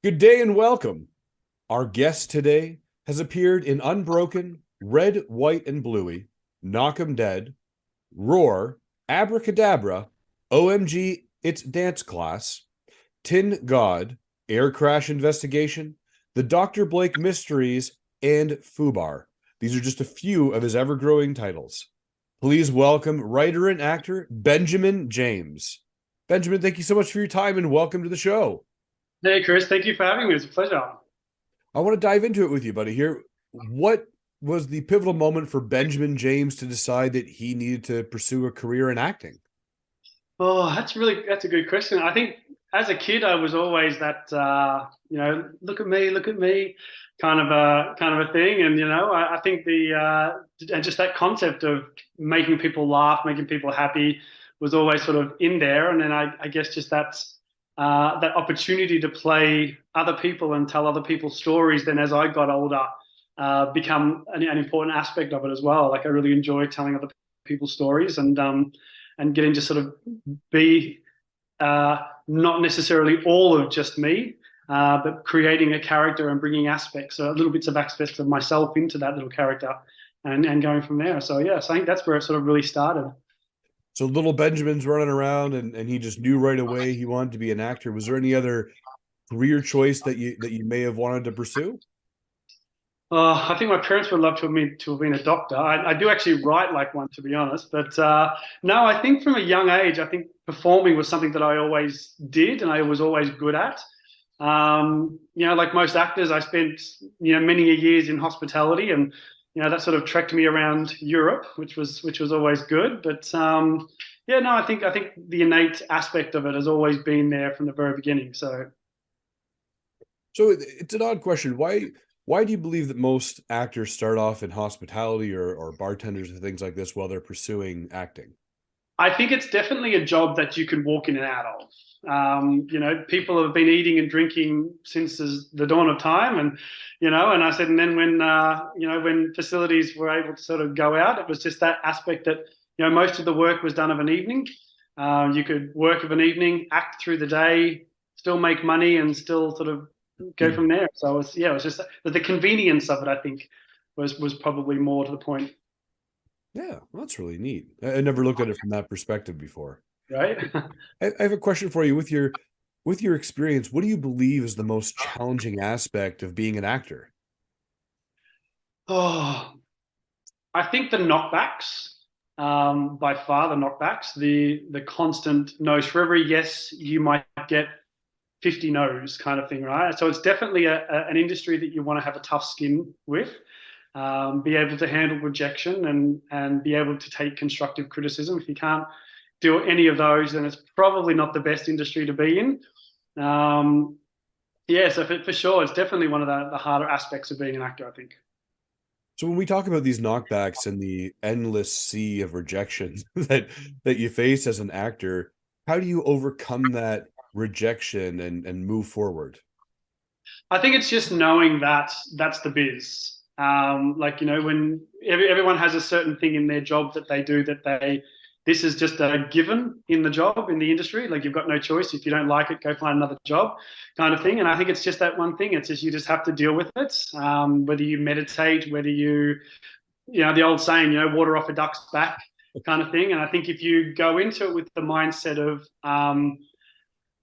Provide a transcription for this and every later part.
Good day and welcome. Our guest today has appeared in Unbroken, Red, White, and Bluey, Knock 'em Dead, Roar, Abracadabra, OMG, It's Dance Class, Tin God, Air Crash Investigation, The Dr. Blake Mysteries, and Fubar. These are just a few of his ever-growing titles. Please welcome writer and actor Benjamin James. Benjamin, thank you so much for your time and welcome to the show. Hey, Chris, thank you for having me. It's a pleasure. I want to dive into it with you, buddy. Here, what was the pivotal moment for Benjamin James to decide that he needed to pursue a career in acting? Oh, that's a good question. I think as a kid, I was always that look at me, kind of a thing. And I think the and just that concept of making people laugh, making people happy, was always sort of in there. And then I guess just that opportunity to play other people and tell other people's stories. Then as I got older, become an important aspect of it as well. Like I really enjoy telling other people's stories and getting to sort of be not necessarily all of just me, but creating a character and bringing aspects, little bits of aspects of myself into that little character, and going from there. So yeah, so I think that's where it sort of really started. So little Benjamin's running around and he just knew right away he wanted to be an actor. Was there any other career choice that you may have wanted to pursue? I think my parents would love to have been a doctor. I do actually write like one, to be honest. But no, I think from a young age, I think performing was something that I always did and I was always good at. Like most actors, I spent many years in hospitality, and that sort of trekked me around Europe, which was always good. But yeah, no, I think the innate aspect of it has always been there from the very beginning. So So it's an odd question. Why do you believe that most actors start off in hospitality or bartenders and things like this while they're pursuing acting? I think it's definitely a job that you can walk in and out of. People have been eating and drinking since the dawn of time, and I said, and then when facilities were able to sort of go out, it was just that aspect that most of the work was done of an evening. You could work of an evening, act through the day, still make money, and still sort of go from there. So it was just the convenience of it. I think was probably more to the point, Yeah, well, that's really neat. I never looked at it from that perspective before. right? I have a question for you. With your experience, what do you believe is the most challenging aspect of being an actor? Oh, I think the knockbacks, by far the knockbacks, the constant no's. For every yes, you might get 50 no's kind of thing, right? So it's definitely an industry that you want to have a tough skin with, be able to handle rejection and be able to take constructive criticism. If you can't do any of those, then it's probably not the best industry to be in. Um, yeah, so for sure, it's definitely one of the harder aspects of being an actor, I think. So when we talk about these knockbacks and the endless sea of rejections that you face as an actor, how do you overcome that rejection and move forward? I think it's just knowing that that's the biz. Like when everyone has a certain thing in their job that they do this is just a given in the job in the industry. Like you've got no choice. If you don't like it, go find another job, kind of thing. And I think it's just that one thing. It's just you just have to deal with it. Whether you meditate, whether the old saying, water off a duck's back, kind of thing. And I think if you go into it with the mindset of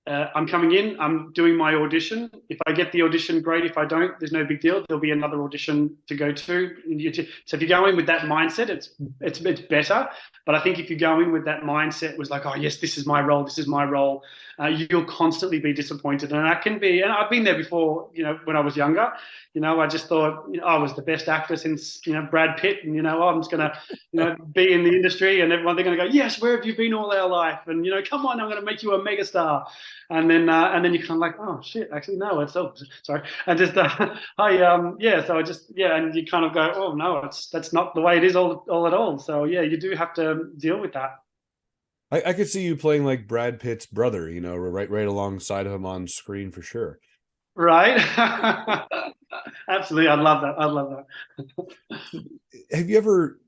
I'm coming in, I'm doing my audition. If I get the audition, great. If I don't, there's no big deal. There'll be another audition to go to. So if you go in with that mindset, it's better. But I think if you go in with that mindset, was like, oh yes, this is my role. This is my role. You'll constantly be disappointed, and that can be. And I've been there before. When I was younger, I just thought I was the best actor since Brad Pitt, and I'm just gonna be in the industry, and everyone they're gonna go, yes, where have you been all our life? And come on, I'm gonna make you a megastar. And then you're kind of like, oh shit, actually no, it's oh sorry, and just yeah, so I just yeah, and you kind of go, oh no, that's not the way it is all at all. So yeah, you do have to deal with that, I could see you playing like Brad Pitt's brother, right alongside of him on screen for sure. right? Absolutely, I'd love that. Have you ever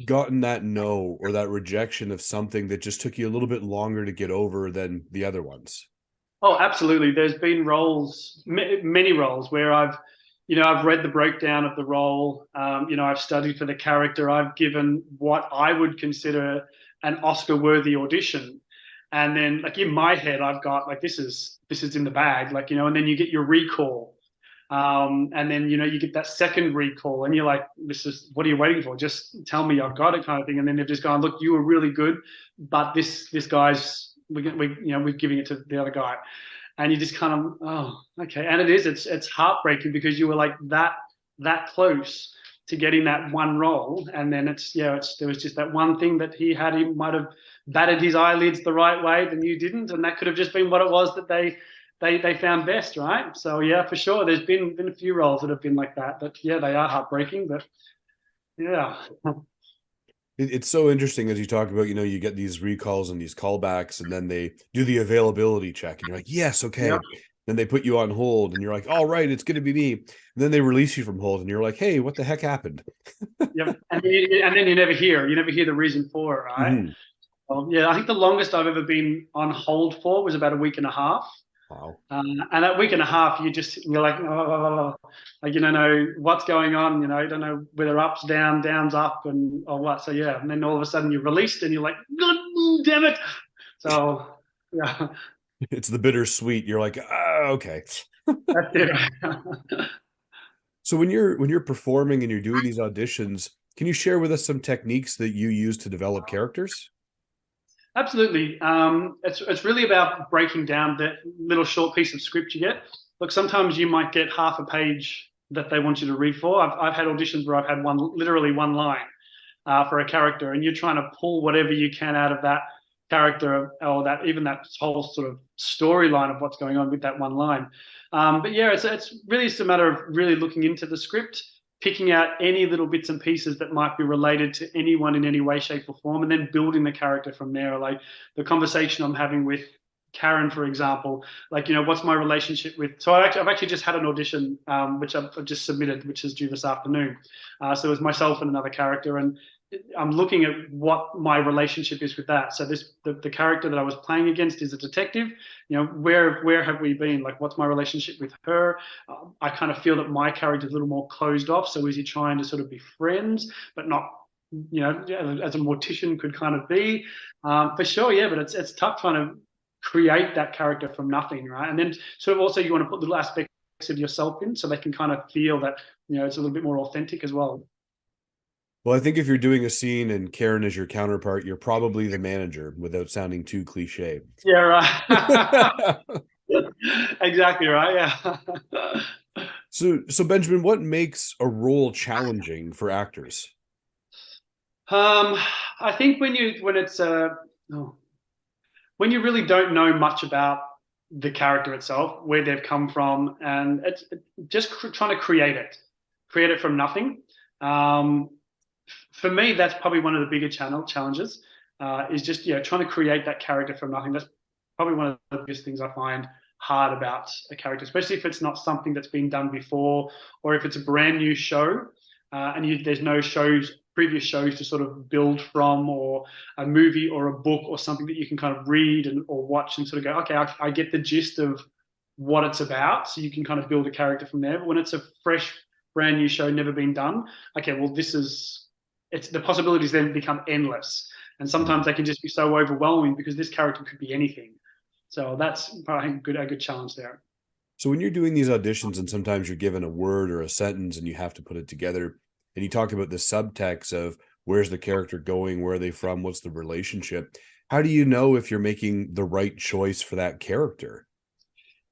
gotten that no or that rejection of something that just took you a little bit longer to get over than the other ones? Oh, absolutely. There's been roles, many roles where I've read the breakdown of the role. I've studied for the character. I've given what I would consider an Oscar-worthy audition, and then like in my head, I've got like this is in the bag, like and then you get your recall, and then you get that second recall, and you're like, this is what are you waiting for? Just tell me I've got it, kind of thing. And then they've just gone, look, you were really good, but this guy's we're giving it to the other guy, and you just kind of, oh, okay. And it's heartbreaking because you were like that close to getting that one role, and then there was just that one thing that he might have batted his eyelids the right way, then you didn't, and that could have just been what it was that they found best, right? So yeah, for sure, there's been a few roles that have been like that. But yeah, they are heartbreaking. But yeah, It's so interesting as you talk about, you get these recalls and these callbacks, and then they do the availability check, and you're like, yes, okay. yeah, Then they put you on hold, and you're like, all right, it's going to be me. And then they release you from hold, and you're like, hey, what the heck happened? yeah. And then you never hear the reason for it, right? Mhm. Yeah, I think the longest I've ever been on hold for was about a week and a half. Wow. And that week and a half, you're like, oh, like you don't know what's going on. You don't know whether up's down, down's up, and or what. So yeah, and then all of a sudden you're released, and you're like, God damn it. So yeah, It's the bittersweet. You're like, okay. that's it. So when you're performing and you're doing these auditions, can you share with us some techniques that you use to develop characters? Absolutely. It's really about breaking down that little short piece of script you get. Look, sometimes you might get half a page that they want you to read for. I've had auditions where I've had literally one line for a character, and you're trying to pull whatever you can out of that character, or that whole sort of storyline of what's going on with that one line. But yeah, it's really just a matter of really looking into the script, picking out any little bits and pieces that might be related to anyone in any way, shape, or form, and then building the character from there. Like the conversation I'm having with Karen, for example, like, what's my relationship with? So I've actually just had an audition, which I've just submitted, which is due this afternoon. So it was myself and another character, and I'm looking at what my relationship is with that. So the character that I was playing against is a detective. Where have we been? Like, what's my relationship with her? I kind of feel that my character is a little more closed off. So is he trying to sort of be friends, but not, as a mortician could kind of be? For sure, yeah. But it's tough trying to create that character from nothing, right? And then sort of also you want to put little aspects of yourself in so they can kind of feel that it's a little bit more authentic as well. Well, I think if you're doing a scene and Karen is your counterpart, you're probably the manager without sounding too cliche. Yeah, right. Exactly right. Yeah. So Benjamin, what makes a role challenging for actors? Um, I think oh, when you really don't know much about the character itself, where they've come from, and it's just trying to create it from nothing. Um, for me, that's probably one of the bigger challenges. Is just trying to create that character from nothing. That's probably one of the biggest things I find hard about a character, especially if it's not something that's been done before, or if it's a brand new show, and there's no previous shows to sort of build from, or a movie or a book or something that you can kind of read or watch and sort of go, okay, I get the gist of what it's about, so you can kind of build a character from there. But when it's a fresh, brand new show, never been done, okay, well, it's the possibilities then become endless, and sometimes they can just be so overwhelming because this character could be anything. So that's probably a good challenge there. So when you're doing these auditions and sometimes you're given a word or a sentence and you have to put it together, and you talk about the subtext of where's the character going, where are they from, what's the relationship, how do you know if you're making the right choice for that character?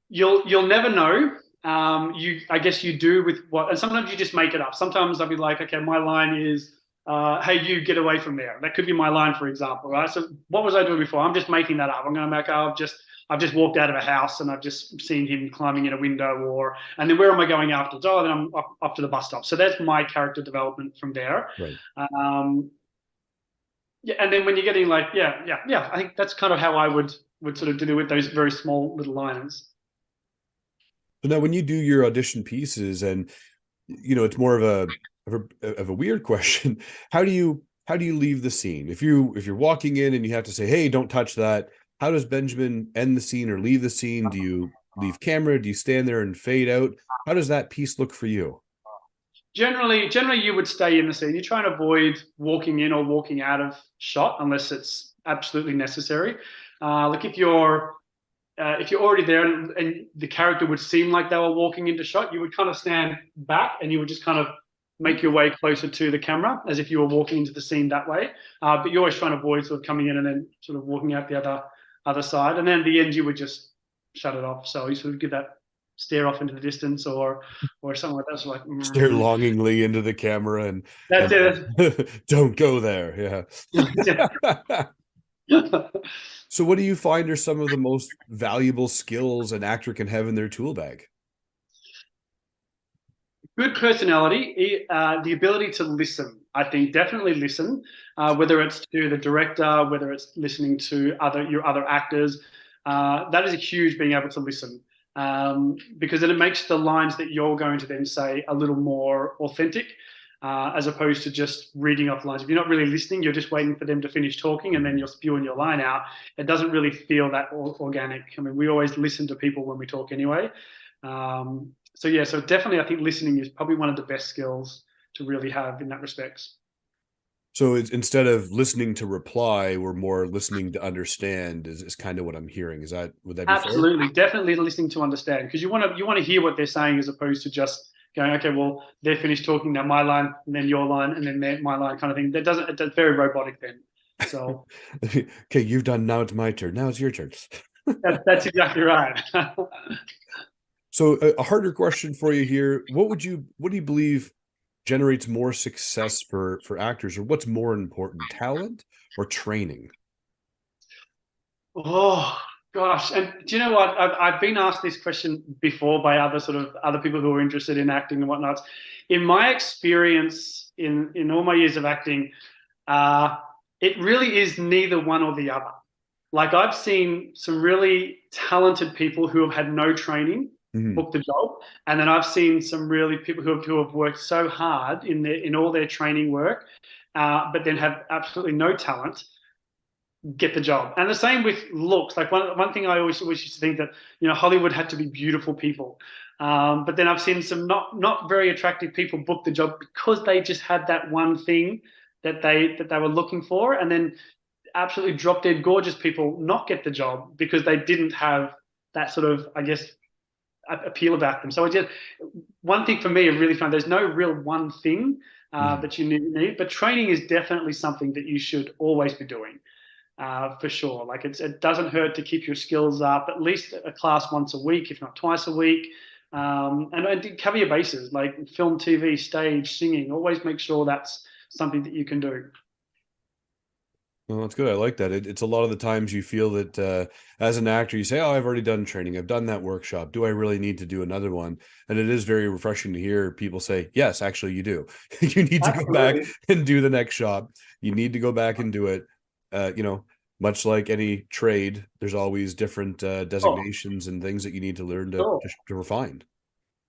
You'll never know. I guess you do with what, and sometimes you just make it up. Sometimes I'll be like, okay, my line is, "Hey, you get away from there." That could be my line, for example, right? So what was I doing before? I'm just making that up. I'm going to make, oh, I've just walked out of a house and I've just seen him climbing in a window, and then where am I going after? Oh, then I'm up to the bus stop. So that's my character development from there. Right. Yeah, and then when you're getting like, yeah, I think that's kind of how I would sort of deal with those very small little lines. So now when you do your audition pieces, and it's more of a weird question, how do you leave the scene if you're walking in and you have to say, hey, don't touch that, how does Benjamin end the scene or leave the scene? Do you leave camera? Do you stand there and fade out? How does that piece look for you? Generally, you would stay in the scene. You try and avoid walking in or walking out of shot unless it's absolutely necessary. Like if you're already there and the character would seem like they were walking into shot, you would kind of stand back and you would just kind of make your way closer to the camera as if you were walking into the scene that way. But you're always trying to avoid sort of coming in and then sort of walking out the other side. And then at the end, you would just shut it off. So you sort of give that stare off into the distance or something like that. So like Stare longingly into the camera and that's it. Don't go there. Yeah. So what do you find are some of the most valuable skills an actor can have in their tool bag? Good personality, the ability to listen. I think definitely listen, whether it's to the director, whether it's listening to your other actors. That is a huge being able to listen, because then it makes the lines that you're going to then say a little more authentic, as opposed to just reading off lines. If you're not really listening, you're just waiting for them to finish talking and then you're spewing your line out. It doesn't really feel that organic. I mean, we always listen to people when we talk anyway. So yeah, so definitely I think listening is probably one of the best skills to really have in that respect. So it's, instead of listening to reply, we're more listening to understand is kind of what I'm hearing. Would that be Absolutely, fair? definitely listening to understand, because you want to hear what they're saying as opposed to just going, okay, well, they're finished talking, now my line, and then your line, and then my line kind of thing. That's very robotic then. So Okay, you've done, now it's my turn. Now it's your turn. that's exactly right. So a harder question for you here. What do you believe generates more success for actors, or what's more important, talent or training? Oh gosh, and do you know what? I've been asked this question before by other people who are interested in acting and whatnot. In my experience, in all my years of acting, uh, it really is neither one or the other. Like I've seen some really talented people who have had no training Mhm. book the job, and then I've seen some really people who have worked so hard in all their training work, but then have absolutely no talent get the job. And the same with looks. Like one thing I always used to think that Hollywood had to be beautiful people, but then I've seen some not very attractive people book the job because they just had that one thing that they were looking for, and then absolutely drop dead gorgeous people not get the job because they didn't have that sort of, I guess, appeal about them. So I just one thing for me, I really find there's no real one thing Mhm. that you need, but training is definitely something that you should always be doing, for sure. Like it doesn't hurt to keep your skills up, at least a class once a week, if not twice a week. And cover your bases, like film, TV, stage, singing. Always make sure that's something that you can do. Well, that's good. I like that. It's a lot of the times you feel that as an actor, you say, "Oh, I've already done training. I've done that workshop. Do I really need to do another one?" And it is very refreshing to hear people say, "Yes, actually, you do. You need to go back Absolutely. and do the next shop. You need to go back and do it." Uh, you know, Much like any trade, there's always different Oh, designations and things that you need to learn to sure. to refine.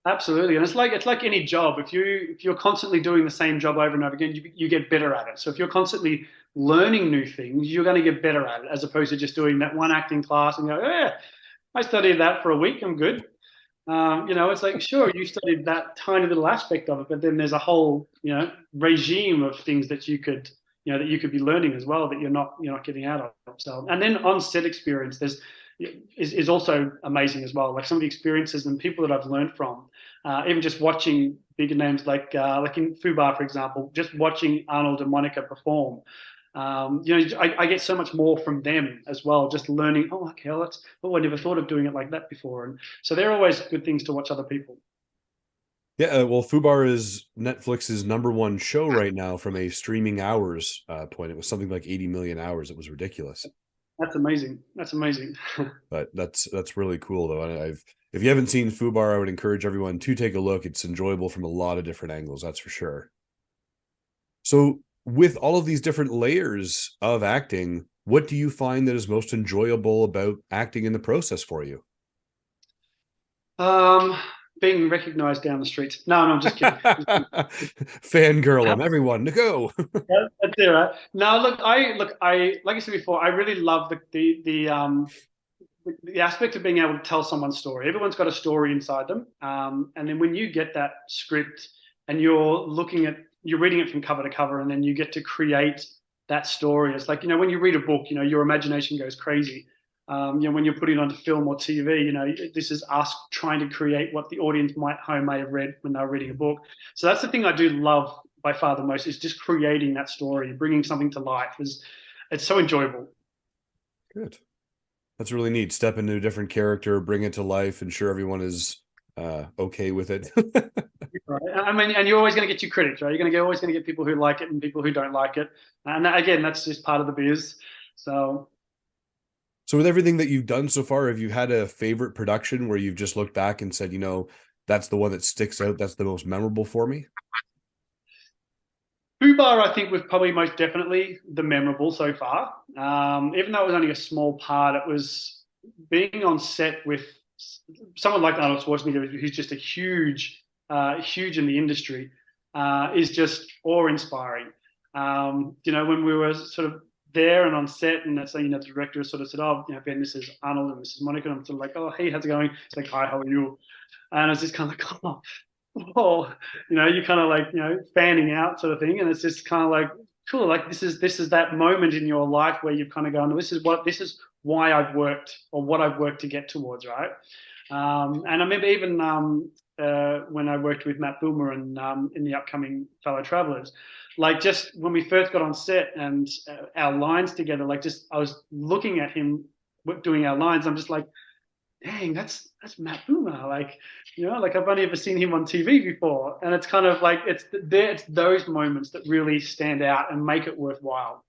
Absolutely, and it's like any job. If you're constantly doing the same job over and over again, you get better at it. So if you're constantly learning new things, you're going to get better at it, as opposed to just doing that one acting class and go, yeah, I studied that for a week, I'm good. It's like sure you studied that tiny little aspect of it, but then there's a whole regime of things that you could be learning as well that you're not getting out of. So and then on set experience, is also amazing as well. Like some of the experiences and people that I've learned from, even just watching bigger names like in Fubar, for example, just watching Arnold and Monica perform. I get so much more from them as well, just learning. Oh, okay, well, I never thought of doing it like that before, and so they're always good things to watch other people. Yeah, well, Fubar is Netflix's #1 show right now from a streaming hours point. It was something like 80 million hours. It was ridiculous. That's amazing. That's amazing. But that's really cool though. And if you haven't seen Fubar, I would encourage everyone to take a look. It's enjoyable from a lot of different angles, that's for sure. So, with all of these different layers of acting, what do you find that is most enjoyable about acting in the process for you? Um, being recognized down the streets. No, I'm just kidding. Fangirl them, everyone to go. Yeah, that's it, right? No, I like I said before, I really love the aspect of being able to tell someone's story. Everyone's got a story inside them, and then when you get that script and you're reading it from cover to cover, and then you get to create that story. It's like, when you read a book, your imagination goes crazy. When you're putting it onto film or TV, this is us trying to create what the audience home may have read when they were reading a book. So that's the thing I do love by far the most, is just creating that story, bringing something to life. It's so enjoyable. Good. That's really neat. Step into a different character, bring it to life, ensure everyone is okay with it. Right. I mean, and you're always going to get your critics, right? Always going to get people who like it and people who don't like it. And again, that's just part of the biz. So with everything that you've done so far, have you had a favorite production where you've just looked back and said, that's the one that sticks out, that's the most memorable for me? Fubar, I think, was probably most definitely the memorable so far. Even though it was only a small part, it was being on set with someone like Arnold Schwarzenegger, who's just a huge in the industry, is just awe-inspiring. When we were sort of there and on set, and that's, the director sort of said, "Oh, Ben, this is Arnold and this is Monica," and I'm sort of like, "Oh, hey, how's it going?" It's like, "Hi, how are you?" And it's just kind of like, "Oh." Oh, you're kind of like, fanning out sort of thing. And it's just kind of like, cool. Like this is that moment in your life where you've kind of gone, this is why I've worked, or what I've worked to get towards. Right. And I remember even when I worked with Matt Boomer and in the upcoming Fellow Travelers, like just when we first got on set and our lines together, like just, I was looking at him doing our lines. I'm just like, dang, that's Matt Boomer. Like, like I've only ever seen him on TV before. And it's kind of like, it's those moments that really stand out and make it worthwhile.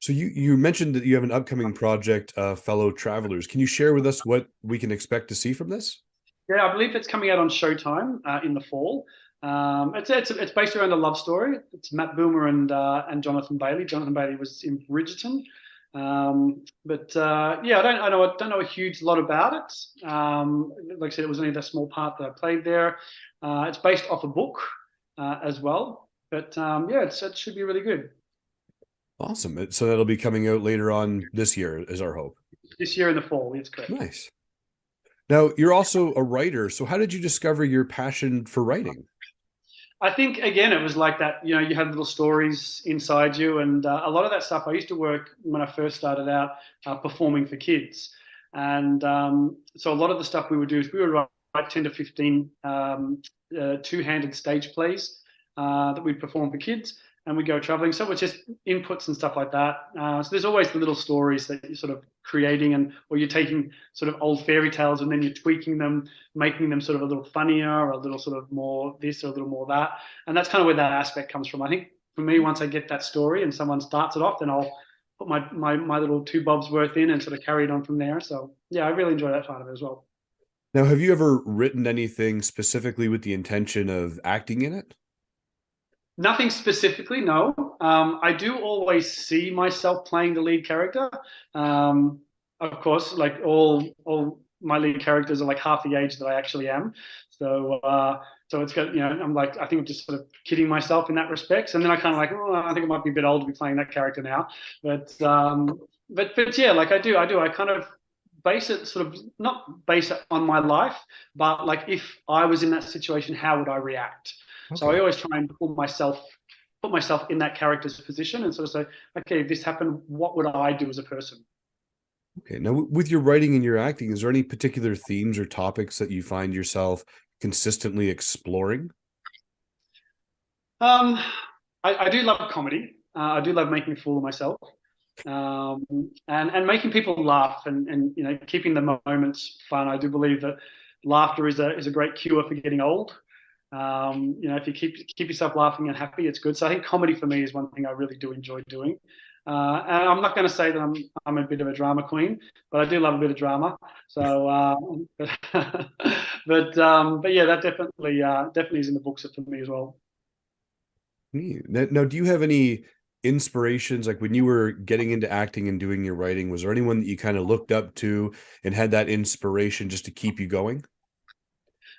So you mentioned that you have an upcoming project, Fellow Travelers. Can you share with us what we can expect to see from this? Yeah, I believe it's coming out on Showtime in the fall. It's based around a love story. It's Matt Boomer and Jonathan Bailey. Jonathan Bailey was in Bridgerton. Yeah, I don't know a huge lot about it. Like I said, it was only that small part that I played there. It's based off a book as well. Yeah, it should be really good. Awesome. So that'll be coming out later on this year, is our hope. This year in the fall, it's correct. Nice. Now, you're also a writer. So how did you discover your passion for writing? I think, again, it was like that, you had little stories inside you. And a lot of that stuff, I used to work when I first started out performing for kids. And so a lot of the stuff we would do is we would write 10 to 15 two-handed stage plays that we'd perform for kids. And we go traveling. So it's just inputs and stuff like that. So there's always the little stories that you're sort of creating, or you're taking sort of old fairy tales and then you're tweaking them, making them sort of a little funnier, or a little sort of more this or a little more that. And that's kind of where that aspect comes from. I think for me, once I get that story and someone starts it off, then I'll put my little 2 bobs worth in and sort of carry it on from there. So yeah, I really enjoy that part of it as well. Now, have you ever written anything specifically with the intention of acting in it? Nothing specifically, no. I do always see myself playing the lead character. Of course, like all my lead characters are like half the age that I actually am. So it's got, I'm like, I think I'm just sort of kidding myself in that respect. And then I kind of like, oh, I think I might be a bit old to be playing that character now. But yeah, like I do. I kind of base it sort of, not base it on my life, but like if I was in that situation, how would I react? Okay. So I always try and put myself in that character's position and sort of say, okay, if this happened, what would I do as a person? Okay. Now, with your writing and your acting, is there any particular themes or topics that you find yourself consistently exploring? I do love comedy. I do love making a fool of myself, and making people laugh, and keeping the moments fun. I do believe that laughter is a great cure for getting old. If you keep yourself laughing and happy, it's good. So I think comedy for me is one thing I really do enjoy doing. And I'm not going to say that I'm a bit of a drama queen, but I do love a bit of drama. So, but yeah, that definitely is in the books for me as well. Now, do you have any inspirations, like when you were getting into acting and doing your writing? Was there anyone that you kind of looked up to and had that inspiration just to keep you going?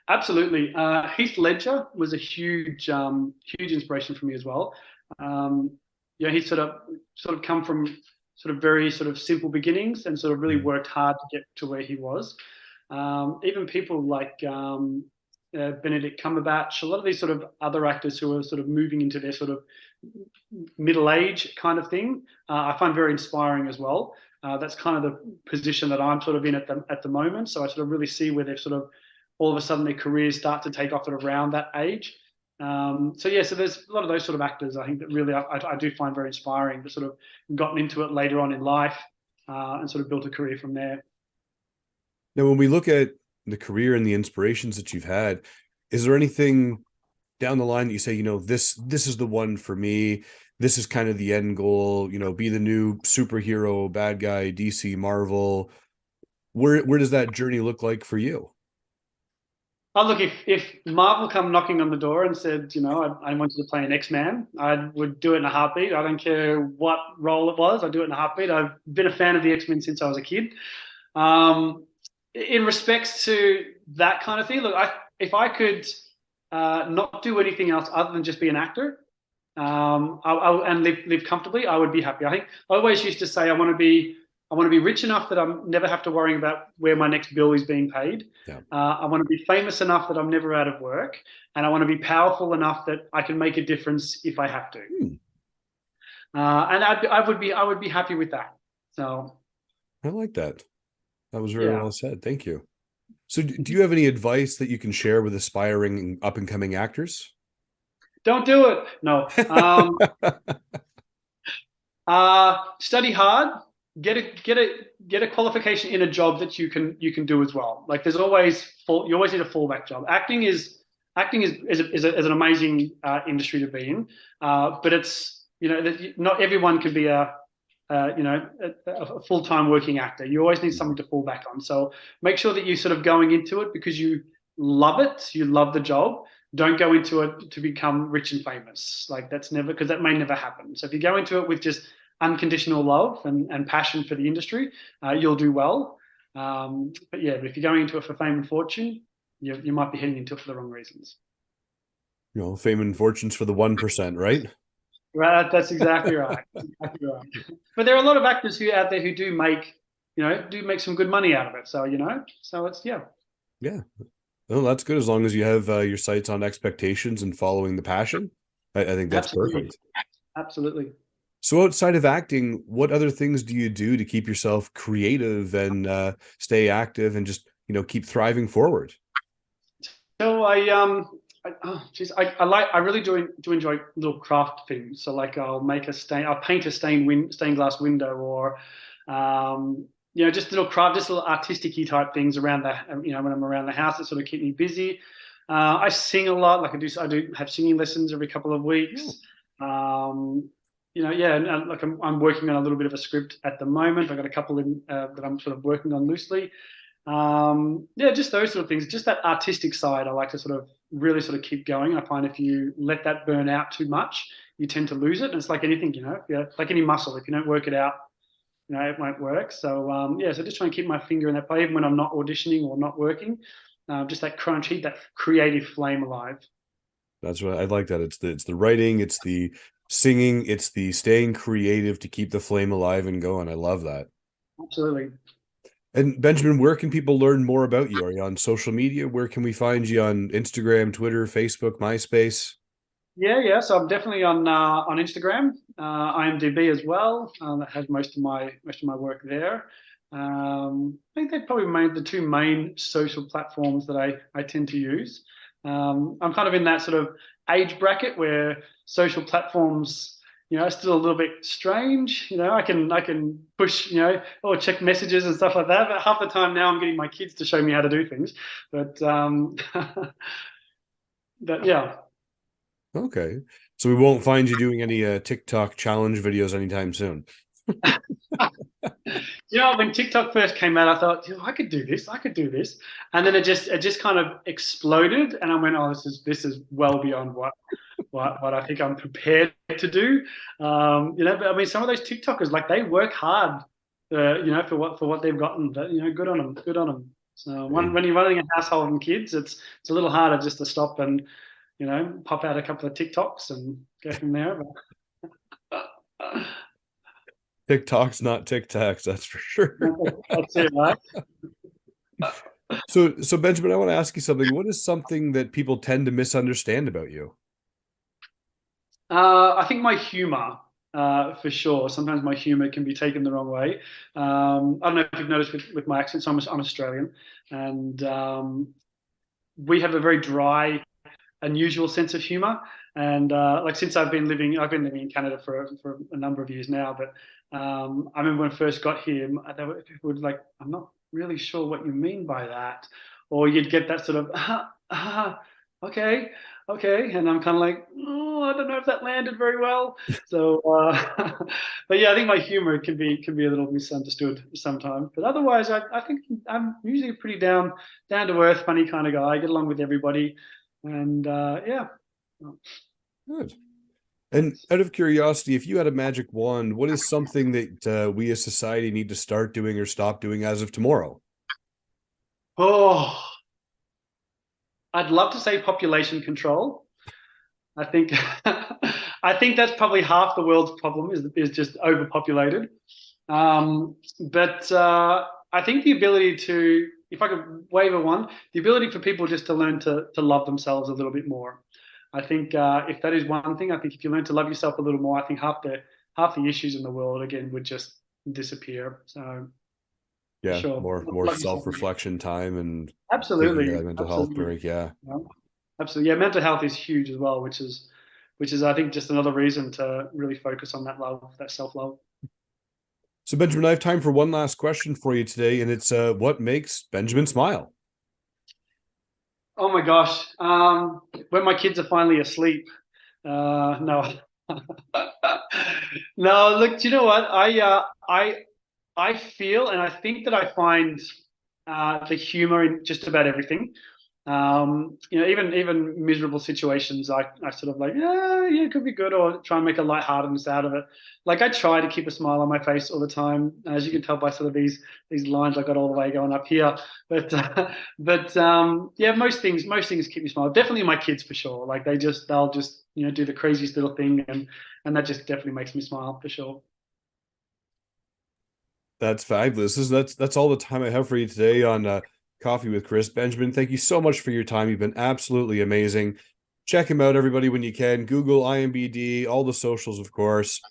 Absolutely. Heath Ledger was a huge inspiration for me as well. Um, yeah, he sort of come from sort of very sort of simple beginnings and sort of really Mhm. worked hard to get to where he was. Even people like Benedict Cumberbatch, a lot of these sort of other actors who are sort of moving into their sort of middle age kind of thing, I find very inspiring as well. That's kind of the position that I'm sort of in at the moment. So I sort of really see where they've sort of all of a sudden their careers start to take off at around that age. So yeah, so there's a lot of those sort of actors I think that really I do find very inspiring. That sort of gotten into it later on in life and sort of built a career from there. Now, when we look at the career and the inspirations that you've had, is there anything down the line that you say, this is the one for me? This is kind of the end goal, be the new superhero, bad guy, DC, Marvel. Where does that journey look like for you? Oh, look, if Marvel come knocking on the door and said, I want you to play an X-Man, I would do it in a heartbeat. I don't care what role it was, I'd do it in a heartbeat. I've been a fan of the X-Men since I was a kid. Um, in respects to that kind of thing, look, if I could not do anything else other than just be an actor, and live comfortably, I would be happy. I think I always used to say I want to be rich enough that I'm never have to worry about where my next bill is being paid. Yeah. I want to be famous enough that I'm never out of work, and I want to be powerful enough that I can make a difference if I have to. Hmm, And I would be happy with that. So I like that. That was very yeah, well said. Thank you. So, do you have any advice that you can share with aspiring up and coming actors? don't do it. No. Study hard. Get a qualification in a job that you can do as well. Like there's always you always need a fallback job. Acting is an amazing industry to be in, but it's not everyone can be a full time working actor. You always need something to fall back on. So make sure that you sort of going into it because you love it, you love the job. Don't go into it to become rich and famous. Like that's never because that may never happen. So if you go into it with just unconditional love and passion for the industry, you'll do well. But yeah, but if you're going into it for fame and fortune, you might be heading into it for the wrong reasons. Fame and fortunes for the 1%, right? Right, that's exactly right. Exactly right. But there are a lot of actors who out there who do make some good money out of it. So it's yeah, Yeah. Well, that's good as long as you have your sights on expectations and following the passion. I think that's absolutely, perfect. absolutely. So outside of acting, what other things do you do to keep yourself creative and stay active and just, keep thriving forward? So I really do enjoy little craft things. So like I'll paint a stained glass window, or just little craft, just little artistic-y type things around when I'm around the house that sort of keep me busy. I sing a lot. Like I do have singing lessons every couple of Oh, weeks. Yeah, and like I'm working on a little bit of a script at the moment. I've got a couple that I'm sort of working on loosely. Yeah, just those sort of things. Just that artistic side, I like to sort of really sort of keep going. I find if you let that burn out too much, you tend to lose it. And it's like anything, like any muscle. If you don't work it out, it won't work. So yeah, so just trying to keep my finger in that play, even when I'm not auditioning or not working. Just that crunch, heat that creative flame alive. that's what I like that. It's the writing, it's the singing, it's the staying creative to keep the flame alive and going. I love that. Absolutely. And Benjamin, where can people learn more about you? Are you on social media? Where can we find you on Instagram, Twitter, Facebook, MySpace? Yeah, yeah. So I'm definitely on Instagram, IMDb as well. That has most of my work there. I think they're probably the two main social platforms that I tend to use. I'm kind of in that sort of age bracket where social platforms, are still a little bit strange. I can push, or check messages and stuff like that. But half the time now, I'm getting my kids to show me how to do things. But that yeah. Okay. So we won't find you doing any TikTok challenge videos anytime soon. When TikTok first came out, I thought, I could do this, I could do this, and then it just kind of exploded, and I went, oh, this is well beyond what I think I'm prepared to do. But I mean, some of those TikTokers, like they work hard, for what they've gotten. But good on them, good on them. So Okay. when you're running a household and kids, it's a little harder just to stop and pop out a couple of TikToks and go from there. But TikTok's not Tic Tacs, that's for sure. that's it, right? So Benjamin, I want to ask you something. What is something that people tend to misunderstand about you? I think my humor, for sure. Sometimes my humor can be taken the wrong way. I don't know if you've noticed with my accent. So I'm Australian, and we have a very dry, unusual sense of humor. And like since I've been living in Canada for a number of years now. But I remember when I first got here, people would like, I'm not really sure what you mean by that, or you'd get that sort of, okay, okay, and I'm kind of like, oh, I don't know if that landed very well. So, but yeah, I think my humor can be a little misunderstood sometimes. But otherwise, I think I'm usually a pretty down to earth, funny kind of guy. I get along with everybody, and yeah. Good. And out of curiosity, if you had a magic wand, what is something that we as society need to start doing or stop doing as of tomorrow? Oh, I'd love to say population control. I think I think that's probably half the world's problem is just overpopulated. But I think the ability to, if I could wave a wand, the ability for people just to learn to love themselves a little bit more. I think if that is one thing, I think if you learn to love yourself a little more, I think half the issues in the world again would just disappear. So for Yeah, sure, more love yourself. self-reflection time and taking Absolutely, that mental health absolutely. break. Yeah. Yeah, absolutely. Yeah, mental health is huge as well, which is I think just another reason to really focus on that love, that self love. So Benjamin, I have time for one last question for you today, and it's what makes Benjamin smile? Oh my gosh, when my kids are finally asleep. No, no. Look, do you know what? I feel and I think that I find the humor in just about everything. Even miserable situations, I sort of like, yeah, it could be good, or try and make a lightheartedness out of it. Like I try to keep a smile on my face all the time, as you can tell by sort of these lines I got all the way going up here. But yeah, most things keep me smiling. Definitely my kids for sure. Like they'll just do the craziest little thing, and that just definitely makes me smile for sure. That's fabulous. That's all the time I have for you today on Coffee with Chris. Benjamin, thank you so much for your time. You've been absolutely amazing. Check him out, everybody, when you can. Google IMBD, all the socials, of course.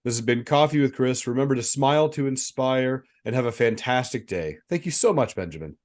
This has been Coffee with Chris. Remember to smile to inspire and have a fantastic day. Thank you so much, Benjamin.